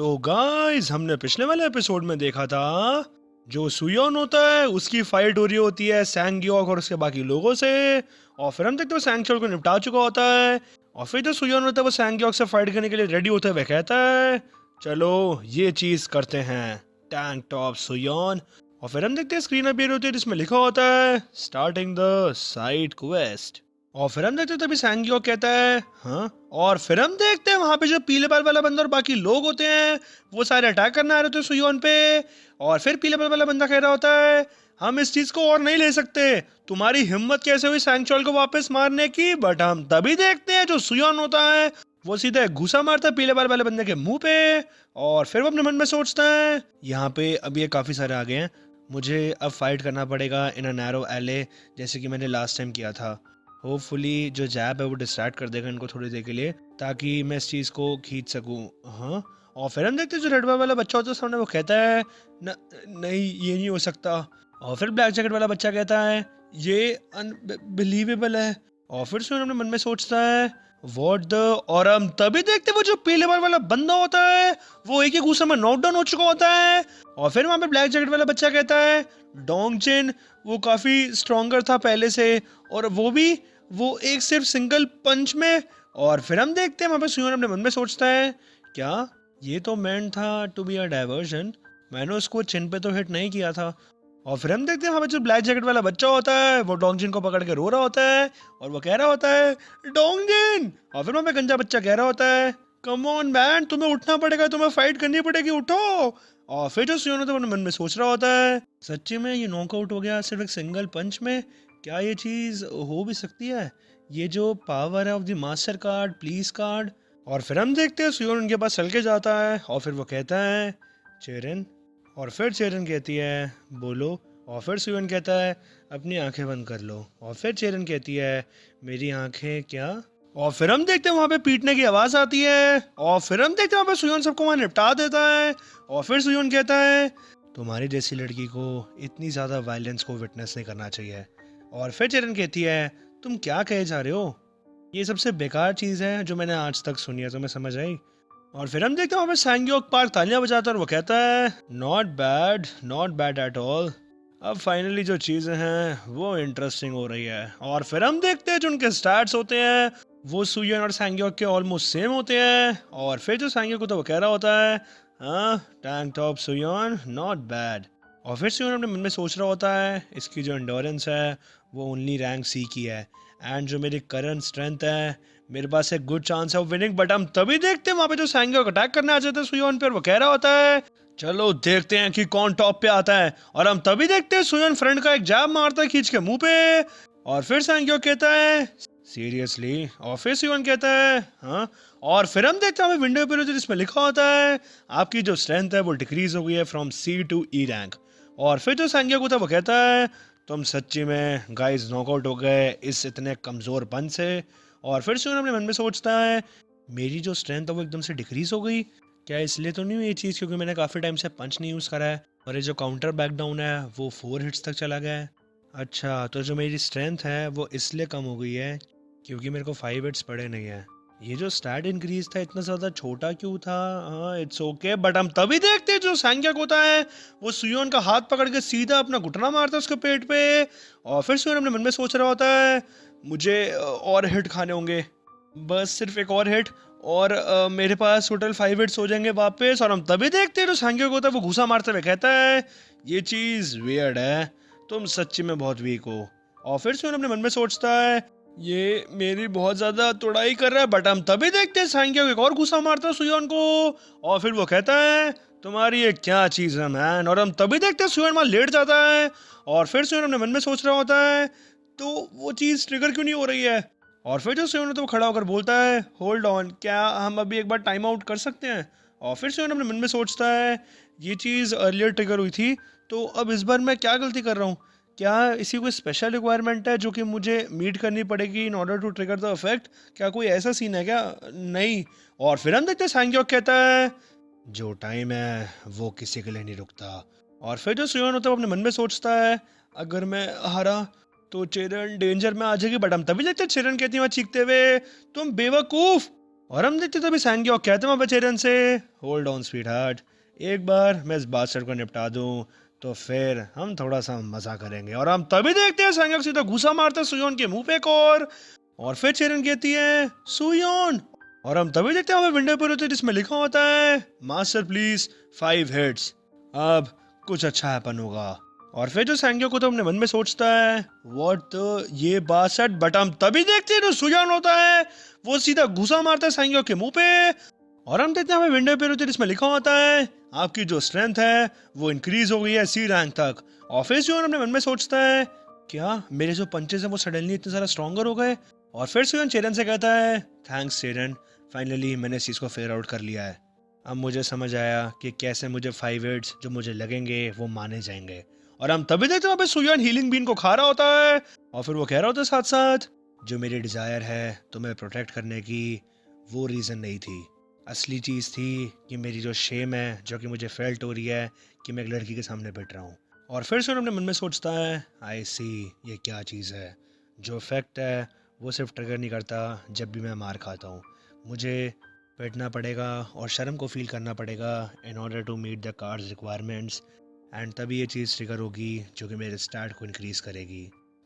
तो गाइस हमने पिछले वाले एपिसोड में देखा था जो सुयोन होता है उसकी फाइट हो रही होती है सैंगयोक और उसके बाकी लोगों से। और फिर हम देखते हैं सैंगयोक को निपटा चुका होता है। और फिर जो सुयोन होता है वो सैंगयोक से फाइट करने के लिए रेडी होते हुए कहता है चलो ये चीज करते हैं टैंक टॉप सुयोन। और फिर हम देखते हैं स्क्रीन अपीयर होती है जिसमें लिखा होता है स्टार्टिंग द साइड क्वेस्ट। और फिर हम देखते हैं तभी सैंगयोक कहता है हाँ। और फिर हम देखते हैं वहां पे जो पीले बाल वाला बंदा और बाकी लोग होते हैं वो सारे अटैक करने आ रहे होते हैं सुयोन पे। और फिर पीले बाल वाला बंदा कह रहा होता है हम इस चीज को और नहीं ले सकते, तुम्हारी हिम्मत कैसे हुई सैंगचोल को वापस मारने की। बट हम तभी देखते हैं जो सुयोन होता है वो सीधे घुसा मारता है पीले बाल वाले बंदे के मुंह पे। और फिर वो अपने मन में सोचता है यहाँ पे अब ये काफी सारे आ गए हैं, मुझे अब फाइट करना पड़ेगा इन अ नैरो एले जैसे कि मैंने लास्ट टाइम किया था। होपफुली जो जैब है वो डिस्ट्रैक्ट कर देगा इनको थोड़ी देर के लिए ताकि मैं इस चीज़ को खींच सकूं। हाँ। और फिर हम देखते हैं जो रेड वाला बच्चा होता है सामने वो कहता है नहीं ये नहीं हो सकता। और फिर ब्लैक जैकेट वाला बच्चा कहता है ये अनबिलीवेबल है। और फिर सुन अपने मन में सोचता है व्हाट द। और हम तभी देखते हैं वो जो पीले बाल वाला बंदा होता है वो एक ही घूसा में नॉकडाउन हो चुका होता है। और फिर वहां पे ब्लैक जैकेट वाला बच्चा कहता है डोंगजिन वो काफी स्ट्रॉन्गर था पहले से और वो एक सिर्फ सिंगल पंच में। और फिर हम देखते हैं वहां पे सुयोन अपने मन में सोचता है क्या ये तो मेंट था टू बी अ डायवर्जन, मैंने उसको चिन पे तो हिट नहीं किया था। और फिर हम देखते हैं वहां पे जो ब्लैक जैकेट वाला बच्चा होता है वो डोंगजिन को पकड़ के रो रहा होता है और वो कह रहा होता है डोंगजिन। और फिर वहां पे गंजा बच्चा कह रहा होता है कम ऑन मैन तुम्हें उठना पड़ेगा, तुम्हें फाइट करनी पड़ेगी, उठो। और फिर जो सुयोन होता है अपने मन में सोच रहा होता है सच्ची में ये नॉकआउट हो गया सिर्फ एक सिंगल पंच में, क्या ये चीज हो भी सकती है, ये जो पावर है of the master card please card. और फिर हम देखते हैं सुयोन उनके पास चल के जाता है और फिर वो कहता है चेरन। और फिर चेरन कहती है बोलो। और फिर सुयोन कहता है अपनी आंखें बंद कर लो। और फिर चेरन कहती है मेरी आंखें क्या। और फिर हम देखते हैं वहां पे पीटने की आवाज आती है। और फिर हम देखते हैं वहां पे सुयोन सबको वहां निपटा देता है। और फिर सुयोन कहता है तुम्हारी जैसी लड़की को इतनी ज्यादा वायलेंस को विटनेस नहीं करना चाहिए। और फिर चेरन कहती है तुम क्या कहे जा रहे हो, ये सबसे बेकार चीज है जो मैंने आज तक सुनी है, तुम्हें समझ आई। और फिर हम देखते हैं वहां पे सैंगयोक पार्क तालियां बजाता है और वो कहता है नॉट बैड एट ऑल, अब फाइनली जो चीजें हैं वो इंटरेस्टिंग हो रही है। और फिर हम देखते हैं जो उनके स्टैट्स होते हैं वो सुयोन और सैंगयोक के ऑलमोस्ट सेम होते हैं। और फिर जो सैंगयोक होता है वो कह रहा होता है हाँ टैंक टॉप सुयोन नॉट बैड। और फिर सुयोन अपने मन में सोच रहा होता है इसकी जो एंडोरेंस है वो ओनली रैंक सी की है एंड जो मेरी करंट स्ट्रेंथ है मेरे पास एक गुड चांस है ऑफ विनिंग। बट हम तभी देखते हैं वहां पे जो सैंगयोक अटैक करने आ जाता है सुयोन पे और वो कह रहा होता है चलो देखते हैं कि कौन टॉप पे आता है। और हम तभी देखते हैं सुयोन फ्रेंड का एक जैब मारता है खींच के मुंह पे। और फिर सैंगयोक कहता है सीरियसली। और फिर सुयोन कहता है हाँ। और फिर हम देखते हैं विंडो पे जिसमें लिखा होता है आपकी जो स्ट्रेंथ है वो डिक्रीज हो गई है from C to E rank. और फिर जो सैंगयोक होता है वो कहता है तुम सच्ची में गाइस नॉकआउट हो गए इस इतने कमजोर पंच से। और फिर सुयोन अपने मन में सोचता है मेरी जो स्ट्रेंथ है वो एकदम से डिक्रीज हो गई, क्या इसलिए तो नहीं हुई ये चीज़ क्योंकि मैंने काफ़ी टाइम से पंच नहीं यूज़ करा है और ये जो काउंटर बैक डाउन है वो 4 हिट्स तक चला गया है। अच्छा तो जो मेरी स्ट्रेंथ है वो इसलिए कम हो गई है क्योंकि मेरे को 5 हिट्स पड़े नहीं है। ये जो स्टैट इंक्रीज था इतना ज़्यादा छोटा क्यों था। हाँ इट्स ओके। बट हम तभी देखते हैं जो सैंगयोक होता है वो सुयोन का हाथ पकड़ के सीधा अपना घुटना मारता है उसके पेट पे। और फिर सुयोन अपने मन में सोच रहा होता है मुझे और हिट खाने होंगे, बस सिर्फ एक और हिट और मेरे पास टोटल 5 हिट्स हो जाएंगे वापस। और हम तभी देखते हैं जो सैंगयोक होता है वो घुसा मारते हुए कहता है ये चीज़ वियर्ड है, तुम सच्ची में बहुत वीक हो। और फिर सुयोन अपने मन में सोचता है ये मेरी बहुत ज्यादा तोड़ाई कर रहा है। बट हम तभी देखते हैं सैंगयोक एक और घुसा मारता है सुयोन को और फिर वो कहता है तुम्हारी ये क्या चीज है मैन। और हम तभी देखते हैं सुयोन वहां लेट जाता है। और फिर सुयोन अपने मन में सोच रहा होता है तो वो चीज ट्रिगर क्यों नहीं हो रही है। और फिर जो सुयोन होता है वो खड़ा होकर बोलता है होल्ड ऑन, क्या हम अभी एक बार टाइम आउट कर सकते हैं। और फिर सुयोन अपने मन में सोचता है ये चीज अर्लियर ट्रिगर हुई थी तो अब इस बार मैं क्या गलती कर रहा हूँ, क्या इसी कोई स्पेशल रिक्वायरमेंट है जो कि मुझे मीट करनी पड़ेगी in order to trigger the effect, क्या कोई ऐसा सीन है क्या, नहीं। और फिर हम देखते हैं सैंगयोक कहता है जो टाइम है वो किसी के लिए नहीं रुकता। और फिर जो सुयोन होता है वो अपने मन में सोचता है अगर मैं हारा तो चेरन डेंजर में आ जाएगी। बट हम तभी देखते हैं चेरन कहती है चीखते हुए तुम बेवकूफ। और हम देखते तभी सैंग्यो कहते हैं वहाँ पे चेरन से, होल्ड ऑन स्वीट हार्ट, एक बार मैं इस बादशाह को निपटा दूं तो फिर हम थोड़ा सा मजा करेंगे। और हम तभी देखते हैं सैंग्यो सीधा घुसा मारता है सुयोन के मुंह पे एक और फिर चेरन कहती है सुयोन। और हम तभी देखते हैं वहाँ पे विंडो पर होते हैं जिसमें लिखा होता है मास्टर प्लीज 5 हिट्स, अब कुछ अच्छा हैपन होगा। और फिर जो सैंग्यो को तो अपने मन में सोचता है व्हाट ये 62, बट हम तभी देखते हैं जो सुयोन होता है वो सीधा घुसा मारता है सैंग्यो के मुंह पे। और हम देखते हैं हमें विंडो पे होते हैं जिसमें लिखा होता है आपकी जो स्ट्रेंथ है वो इंक्रीज हो गई है C रैंक तक। और फिर सुयोन अपने मन में सोचता है क्या मेरे जो पंचेस हैं वो सडनली इतने सारा स्ट्रॉन्गर हो गए। और फिर सुयोन चेरन से कहता है थैंक्स चेरन, फाइनली मैंने इस चीज़ को फिगर आउट कर लिया है। अब मुझे समझ आया कि कैसे मुझे 5 हिट्स जो मुझे लगेंगे वो माने जाएंगे। और हम तभी देखते हैं वहाँ पे सुयोन हीलिंग बीन को खा रहा होता है और फिर वो कह रहा होता है साथ साथ जो मेरी डिजायर है तुम्हें प्रोटेक्ट करने की वो रीज़न नहीं थी, असली चीज़ थी कि मेरी जो शेम है जो कि मुझे फेल्ट हो रही है कि मैं एक लड़की के सामने बैठ रहा हूँ। और फिर सुन अपने मन में सोचता है आई सी, ये क्या चीज़ है, जो फैक्ट है वो सिर्फ ट्रिगर नहीं करता जब भी मैं मार खाता हूँ, मुझे बैठना पड़ेगा और शर्म को फील करना पड़ेगा in order to meet the cards requirements, and तभी ये चीज़ ट्रिगर होगी जो कि मेरे स्टैट को इंक्रीज़ करेगी।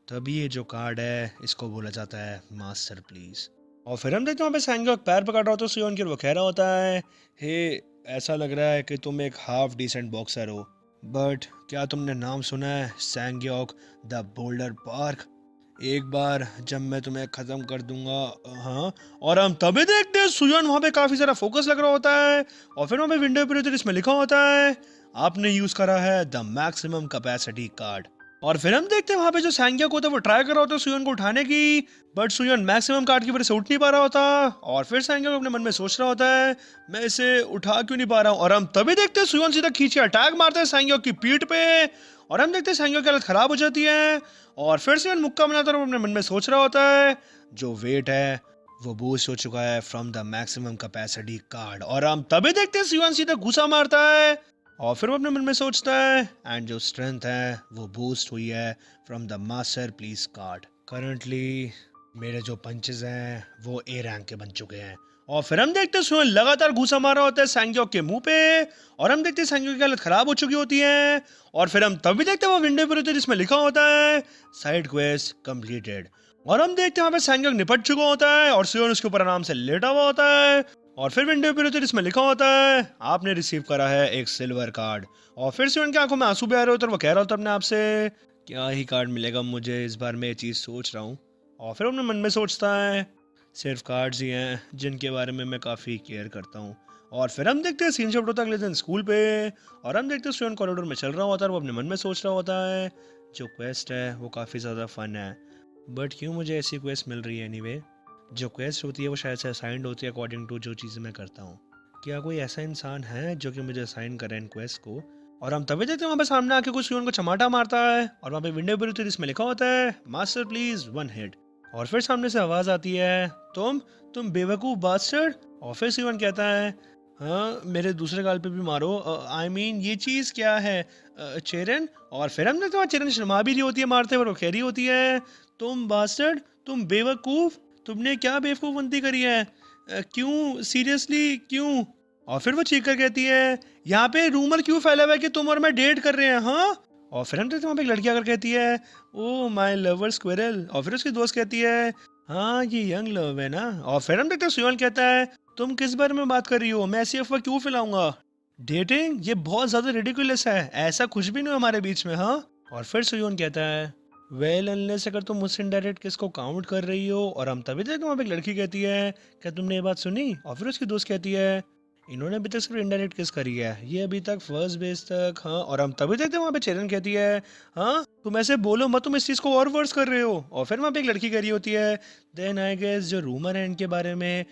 तभी ये जो कार्ड है इसको बोला जाता है मास्टर प्लीज़। और फिर हम देखते हैं वहाँ पे सैंग्योक पैर पकड़ रहा होता है सुयोन के और वो कह रहा होता है हे, ऐसा लग रहा है कि तुम एक हाफ डिसेंट बॉक्सर हो, बट क्या तुमने नाम सुना है सैंग्योक द बोल्डर पार्क, एक बार जब मैं तुम्हें ख़त्म कर दूंगा। हाँ। और हम तभी देखते हैं सुयोन वहाँ पे काफ़ी सारा फोकस लग रहा होता है और फिर वहाँ पे विंडो पर इसमें लिखा होता है आपने यूज़ करा है द मैक्सिमम कैपेसिटी कार्ड। और फिर हम देखते हैं वहाँ पे जो सैंग्योक होता है वो ट्राई कर रहा होता है सुयोन को उठाने की, बट सुयोन मैक्सिमम कार्ड की वजह से उठ नहीं पा रहा होता। और फिर सैंग्योक अपने मन में सोच रहा होता है मैं इसे उठा क्यों नहीं पा रहा हूँ। और हम तभी देखते हैं सुयोन सीधा खींच के अटैक मारता है सैंग्योक की पीठ पे और हम देखते हैं सैंग्योक की हालत खराब हो जाती है। और फिर सुयोन मुक्का बनाता है और अपने मन में सोच रहा होता है जो वेट है वो बूस्ट हो चुका है from the maximum capacity card. और हम तभी देखते हैं सुयोन सीधा घुसा मारता है और फिर वो अपने मन में सोचता है एंड जो स्ट्रेंथ है वो बूस्ट हुई है from the master please card. Currently मेरे जो पंचेस हैं वो A रैंक के बन चुके हैं। और फिर हम देखते हैं सुयोन लगातार घूसा मारा होता है सैंग्योक के मुंह पे और हम देखते हैं सैंग्योक की हालत खराब हो चुकी होती है। और फिर हम तभी देखते हैं वो विंडो पर होते हैं जिसमें लिखा होता है साइड क्वेस्ट कंप्लीटेड। और हम देखते हैं वहाँ पे सैंग्योक निपट चुका होता है और सुयोन उसके ऊपर आराम से लेटा हुआ होता है। और फिर विंडो पर होते हैं जिसमें लिखा होता है आपने रिसीव करा है एक सिल्वर कार्ड। और फिर सुयोन की आंखों में आंसू भी आ रहे होते हैं और वो कह रहा होता है अपने आप से क्या ही कार्ड मिलेगा मुझे, इस बार मैं ये चीज़ सोच रहा हूँ। और फिर अपने मन में सोचता है सिर्फ कार्ड्स ही हैं जिनके बारे में मैं काफ़ी केयर करता हूँ। और फिर हम देखते हैं सीन शिफ्ट होता है अगले दिन स्कूल पे और हम देखते हैं सुयोन कॉरिडोर में चल रहा होता है और वो अपने मन में सोच रहा होता है जो क्वेस्ट है वो काफ़ी ज़्यादा फन है, बट क्यों मुझे ऐसी क्वेस्ट मिल रही है एनीवे। जो क्वेस्ट होती है वो शायद से असाइंड होती है अकॉर्डिंग टू जो चीज़ें मैं करता हूँ। क्या कोई ऐसा इंसान है जो कि मुझे असाइन करे इन क्वेस्ट को। और हम तभी देखते हैं वहाँ पे सामने आके कुछ सुयोन को चमाटा मारता है और वहाँ पे विंडो पर जिसमें लिखा होता है मास्टर प्लीज 1 हिट। और फिर सामने से आवाज़ आती है तुम बेवकूफ़ बास्टर्ड। और फिर सुयोन कहता है हाँ मेरे दूसरे गाल पे भी मारो, आई मीन ये चीज़ क्या है चेरन। और फिर हम देखते हैं चेरन शर्मा भी रही होती है मारते हुए, वो कह रही होती है तुम बास्टर्ड, तुम बेवकूफ़, तुमने क्या बेवकूफ़बंदी करी है, क्यों सीरियसली क्यों। और फिर वो चीख कर कहती है यहाँ पे रूमर क्यों फैला हुआ है कि तुम और मैं डेट कर रहे हैं। हाँ। और फिर हम देखते हैं वहाँ पे एक लड़की आकर कहती है ओ माय लवर स्क्विरल। और फिर उसकी दोस्त कहती है हाँ ये यंग लव है ना। और फिर हम देखते हैं सुयोन कहता है तुम किस बारे में बात कर रही हो, मैं ऐसी अफवाह क्यों फैलाऊंगा, डेटिंग ये बहुत ज़्यादा रिडिकुलस है, ऐसा कुछ भी नहीं है हमारे बीच में। हाँ। और फिर सुयोन कहता है वेल अनलेस अगर तुम मुझसे इनडायरेक्ट किस को काउंट कर रही हो। और हम तभी तक वहाँ पे एक लड़की कहती है क्या तुमने ये बात सुनी। और फिर उसकी दोस्त कहती है इन्होंने अभी तक सिर्फ इनडायरेक्ट किस करी है, ये अभी तक फर्स्ट बेस तक। हाँ। और हम तभी देखते हैं वहाँ पे चेरन कहती है हाँ तुम ऐसे बोलो मत, तुम इस चीज़ को और वर्स कर रहे हो। और फिर वहाँ पे एक लड़की कह रही होती है देन आई गेस जो रूमर है इनके बारे में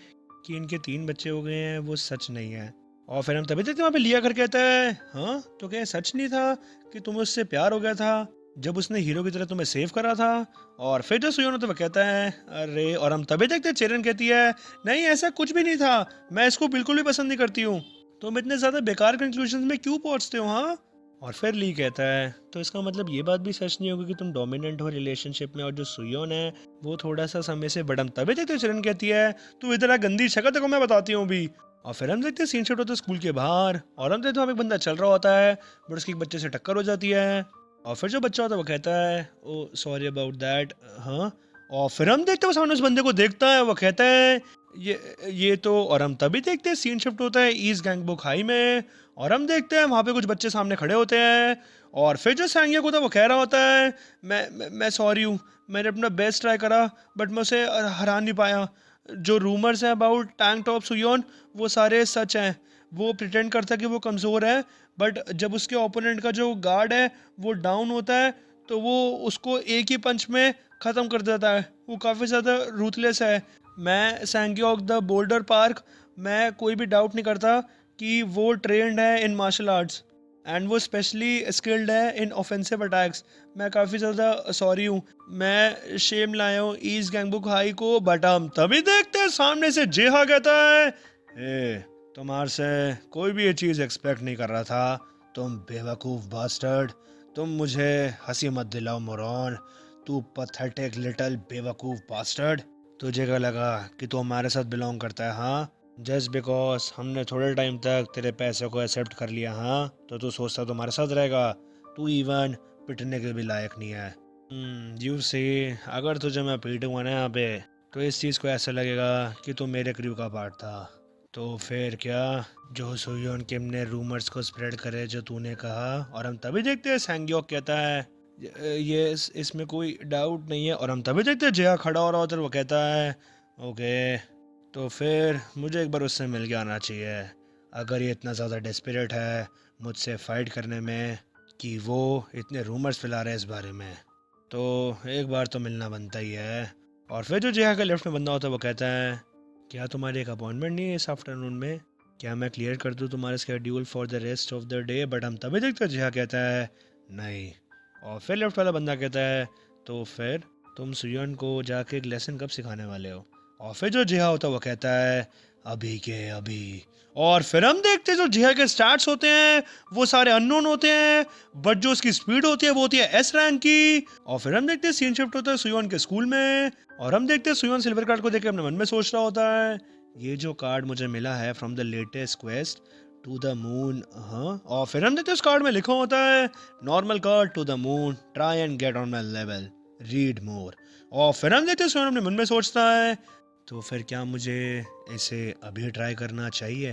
कि इनके 3 बच्चे हो गए हैं वो सच नहीं है। और फिर हम तभी देखते हैं वहाँ पे लिया कर कहता है हाँ तो क्या सच नहीं था कि तुम्हें उससे प्यार हो गया था जब उसने हीरो की तरह तुम्हें सेव करा था। और फिर जो सुयोन होता है वो कहता है अरे। और हम तभी देखते हैं चेरन कहती है नहीं ऐसा कुछ भी नहीं था, मैं इसको बिल्कुल भी पसंद नहीं करती हूँ, तुम इतने ज़्यादा बेकार कंक्लूजन में क्यों पहुँचते हो। हाँ। और फिर ली कहता है तो इसका मतलब ये बात भी सच नहीं होगी कि तुम डोमिनेंट हो रिलेशनशिप में, और जो सुयोन है वो थोड़ा सा समय से बड़म। तभी देखते चिरन कहती है तू इधर आ गंदी शक्ल, देखो मैं बताती हूँ अभी। और फिर हम देखते सीन शिफ्ट होता है स्कूल के बाहर, और हम देखते हम एक बंदा चल रहा होता है बट उसकी एक बच्चे से टक्कर हो जाती है। और फिर जो बच्चा होता है वो कहता है ओ सॉरी अबाउट दैट। हाँ। और फिर हम देखते हैं वो सामने उस बंदे को देखता है, वो कहता है ये तो। और हम तभी देखते हैं सीन शिफ्ट होता है ईस्ट गैंगबुक हाई में, और हम देखते हैं वहाँ पे कुछ बच्चे सामने खड़े होते हैं। और फिर जो सैंगियोक होता है वो कह रहा होता है मैं सॉरी हूँ, मैंने अपना बेस्ट ट्राई करा बट मैं उसे हरा नहीं पाया। जो रूमर्स हैं अबाउट टैंक टॉप सुयोन वो सारे सच हैं। वो प्रिटेंड करता है कि वो कमज़ोर है, बट जब उसके ओपोनेंट का जो गार्ड है वो डाउन होता है तो वो उसको एक ही पंच में ख़त्म कर देता है। वो काफ़ी ज़्यादा रूथलेस है। मैं सैंगियोक द बोल्डर पार्क, मैं कोई भी डाउट नहीं करता कि वो ट्रेंड है इन मार्शल आर्ट्स एंड वो स्पेशली स्किल्ड है इन ऑफेंसिव अटैक्स। मैं काफ़ी ज़्यादा सॉरी हूँ, मैं शेम लाया हूँ ईस्ट गैंगबुक हाई को। बट हम तभी देखते हैं सामने से जेहा कहता है ए तुम्हारे से कोई भी ये चीज़ एक्सपेक्ट नहीं कर रहा था, तुम बेवकूफ़ बास्टर्ड। तुम मुझे हंसी मत दिलाओ मोरॉन, तू पथेटिक लिटिल बेवकूफ़ बास्टर्ड। तुझे क्या लगा कि तू हमारे साथ बिलोंग करता है? हाँ, जस्ट बिकॉज हमने थोड़े टाइम तक तेरे पैसे को एक्सेप्ट कर लिया, हाँ, तो तू सोचता तुम्हारे साथ रहेगा? तू इवन पिटने के भी लायक नहीं है। यू सी, अगर तुझे मैं पीटूंगा ना यहाँ पे तो इस चीज़ को ऐसा लगेगा कि तू मेरे क्रू का पार्ट था। तो फिर क्या, जो सुयोन किम ने रूमर्स को स्प्रेड करे जो तूने कहा। और हम तभी देखते हैं सैंग्योक कहता है ये इसमें कोई डाउट नहीं है। और हम तभी देखते हैं जया खड़ा हो रहा होता है, वो कहता है ओके, तो फिर मुझे एक बार उससे मिल के आना चाहिए। अगर ये इतना ज़्यादा डेस्परेट है मुझसे फ़ाइट करने में कि वो इतने रूमर्स फैला रहे हैं इस बारे में, तो एक बार तो मिलना बनता ही है। और फिर जो जया का लेफ्ट में बंदा होता है वो कहता है क्या तुम्हारी एक अपॉइंटमेंट नहीं है इस आफ्टरनून में? क्या मैं क्लियर कर दूँ तुम्हारा schedule for the rest of the day? But हम तभी देखते हैं जया कहता है नहीं। और फिर लेफ्ट वाला बंदा कहता है तो फिर तुम सुयन को जाके एक लेसन कब सिखाने वाले हो? और फिर जो जिहा होता है वो कहता है अभी के अभी। और फिर हम देखते हैं जो जिहा के स्टार्ट्स होते हैं वो सारे अननोन होते हैं, बट जो उसकी स्पीड होती है वो होती है एस रैंक की। और फिर हम देखते हैं सीन शिफ्ट होता है सुयोन के स्कूल में, और हम देखते हैं सुयोन सिल्वर कार्ड को देख के अपने मन में सोच रहा होता है ये जो कार्ड मुझे मिला है from the latest quest to the moon. हाँ। और फिर हम देखते हैं उस कार्ड में लिखा होता है normal card to the moon, try and get on my level, read more. और फिर हम देखते हैं सुयोन अपने मन में सोचता है तो फिर क्या मुझे इसे अभी ट्राई करना चाहिए?